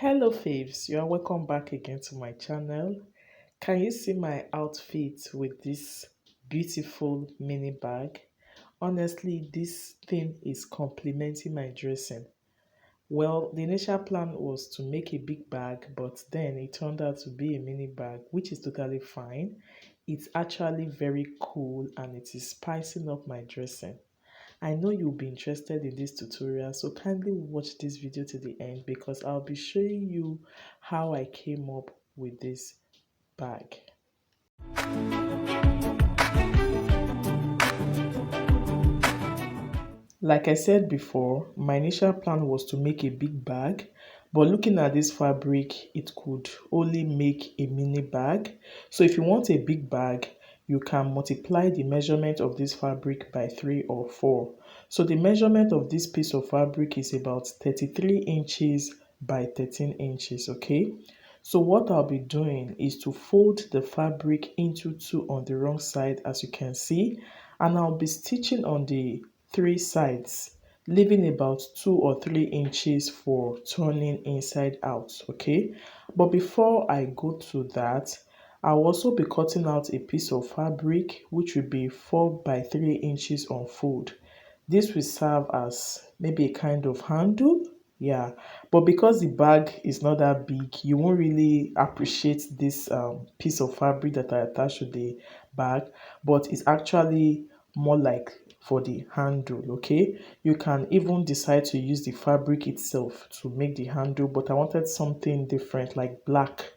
Hello faves, you are welcome back again to my channel. Can you see my outfit with this beautiful mini bag? Honestly, this thing is complementing my dressing. Well, the initial plan was to make a big bag, but then it turned out to be a mini bag, which is totally fine. It's actually very cool and it is spicing up my dressing. I know you'll be interested in this tutorial, so kindly watch this video to the end because I'll be showing you how I came up with this bag. Like I said before, my initial plan was to make a big bag, but looking at this fabric, it could only make a mini bag. So if you want a big bag, you can multiply the measurement of this fabric by 3 or 4. So the measurement of this piece of fabric is about 33 inches by 13 inches, okay? So what I'll be doing is to fold the fabric into two on the wrong side, as you can see, and I'll be stitching on the three sides, leaving about 2 or 3 inches for turning inside out, okay? But before I go to that, I'll also be cutting out a piece of fabric which will be 4 by 3 inches on fold. This will serve as maybe a kind of handle, yeah. But because the bag is not that big, you won't really appreciate this piece of fabric that I attached to the bag, but it's actually more like for the handle, okay? You can even decide to use the fabric itself to make the handle, but I wanted something different like black.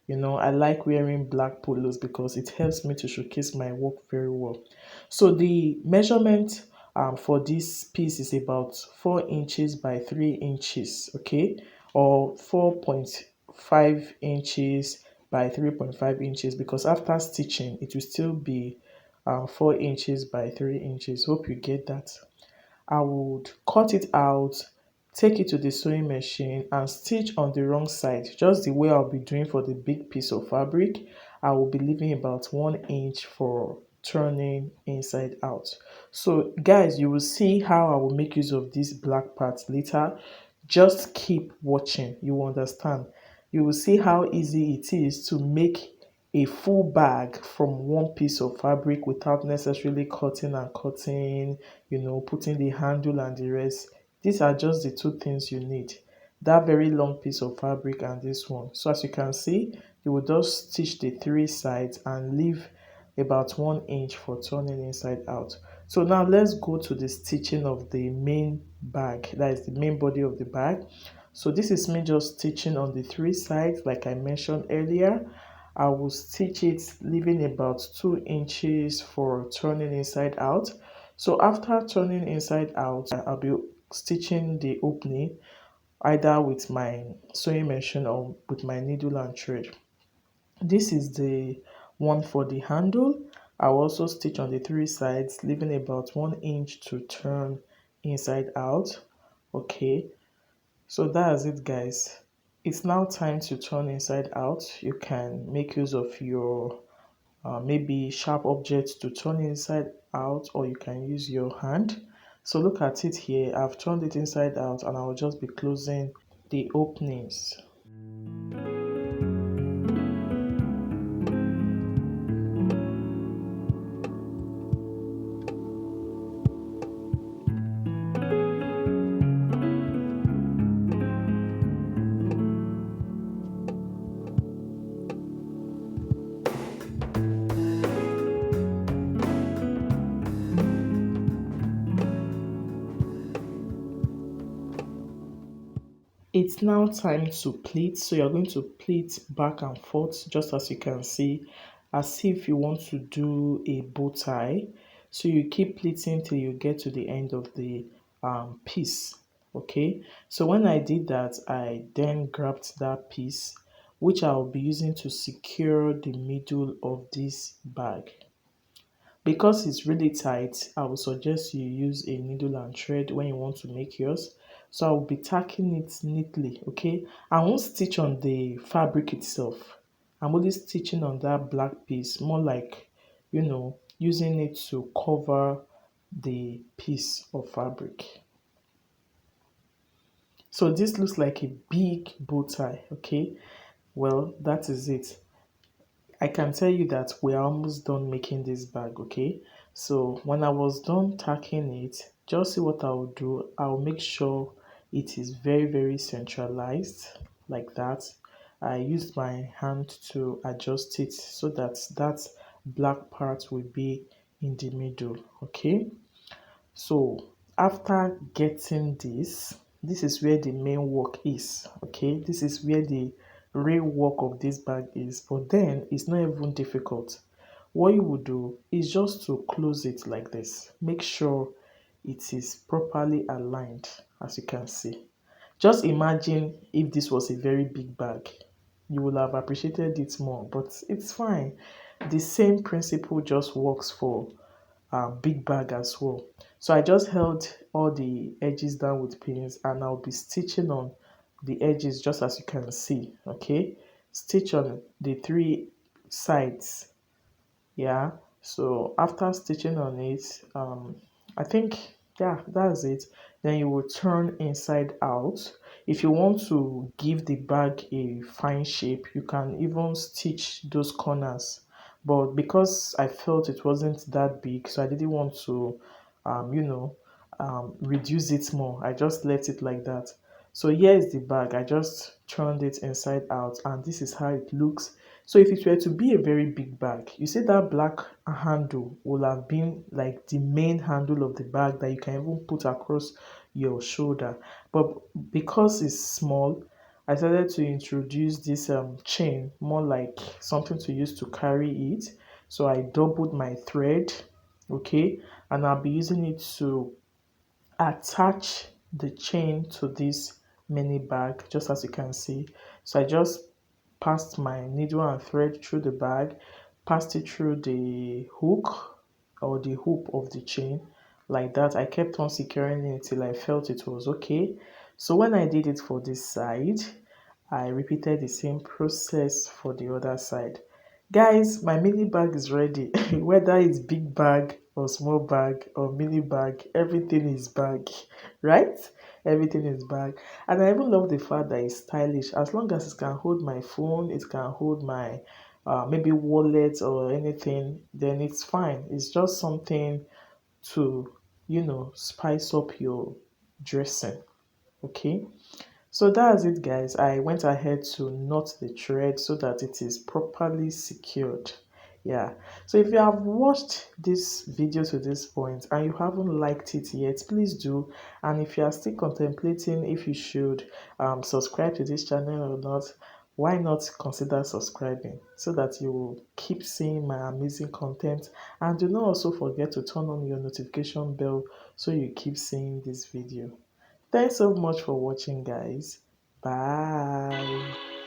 You know, I like wearing black polos because it helps me to showcase my work very well. So the measurement for this piece is about 4 inches by 3 inches, okay? Or 4.5 inches by 3.5 inches, because after stitching, it will still be 4 inches by 3 inches. Hope you get that. I would cut it out, take it to the sewing machine and stitch on the wrong side, just the way I'll be doing for the big piece of fabric. I will be leaving about 1 inch for turning inside out. So guys, you will see how I will make use of this black part later. Just keep watching, you will understand. You will see how easy it is to make a full bag from one piece of fabric without necessarily cutting and cutting, putting the handle and the rest. These are just the two things you need. That very long piece of fabric and this one. So as you can see, you will just stitch the three sides and leave about 1 inch for turning inside out. So now let's go to the stitching of the main bag, that is the main body of the bag. So this is me just stitching on the three sides like I mentioned earlier. I will stitch it leaving about 2 inches for turning inside out. So after turning inside out, I'll be stitching the opening either with my sewing machine or with my needle and thread. This is the one for the handle. I'll also stitch on the three sides, leaving about 1 inch to turn inside out. Okay, so that's it, guys. It's now time to turn inside out. You can make use of your maybe sharp objects to turn inside out, or you can use your hand. So look at it here. I've turned it inside out and I'll just be closing the openings. It's now time to pleat. So you're going to pleat back and forth, just as you can see, as if you want to do a bow tie. So you keep pleating till you get to the end of the piece. Okay, so when I did that, I then grabbed that piece, which I'll be using to secure the middle of this bag. Because it's really tight, I would suggest you use a needle and thread when you want to make yours. So I will be tacking it neatly, okay? I won't stitch on the fabric itself. I'm only stitching on that black piece, more like, using it to cover the piece of fabric. So this looks like a big bow tie, okay? Well, that is it. I can tell you that we're almost done making this bag, okay? So when I was done tacking it, just see what I'll do. I'll make sure it is very, very centralized like that. I used my hand to adjust it so that that black part will be in the middle, okay? So after getting this is where the main work is. Okay, this is where the real work of this bag is. But then it's not even difficult. What you would do is just to close it like this. Make sure it is properly aligned, as you can see. Just imagine if this was a very big bag. You will have appreciated it more, but it's fine. The same principle just works for big bag as well. So I just held all the edges down with pins and I'll be stitching on the edges just as you can see. Okay, stitch on the three sides. Yeah, so after stitching on it, I think, yeah, that's it. Then you will turn inside out. If you want to give the bag a fine shape, you can even stitch those corners. But because I felt it wasn't that big, so I didn't want to um, you know reduce it more, I just left it like that. So here is the bag. I just turned it inside out and this is how it looks. So if it were to be a very big bag, you see that black handle will have been like the main handle of the bag that you can even put across your shoulder. But because it's small, I started to introduce this chain, more like something to use to carry it. So I doubled my thread, okay, and I'll be using it to attach the chain to this mini bag, just as you can see. So I just passed my needle and thread through the bag, passed it through the hook or the hoop of the chain like that. I kept on securing it till I felt it was okay. So when I did it for this side, I repeated the same process for the other side. Guys, my mini bag is ready. Whether it's big bag or small bag or mini bag, everything is bag, right? Everything is bag. And I even love the fact that it's stylish. As long as it can hold my phone, it can hold my maybe wallet or anything, then it's fine. It's just something to, spice up your dressing. Okay. So that's it, guys. I went ahead to knot the thread so that it is properly secured. Yeah. So if you have watched this video to this point and you haven't liked it yet, please do. And if you are still contemplating if you should subscribe to this channel or not, why not consider subscribing so that you will keep seeing my amazing content. And do not also forget to turn on your notification bell so you keep seeing this video. Thanks so much for watching, guys. Bye.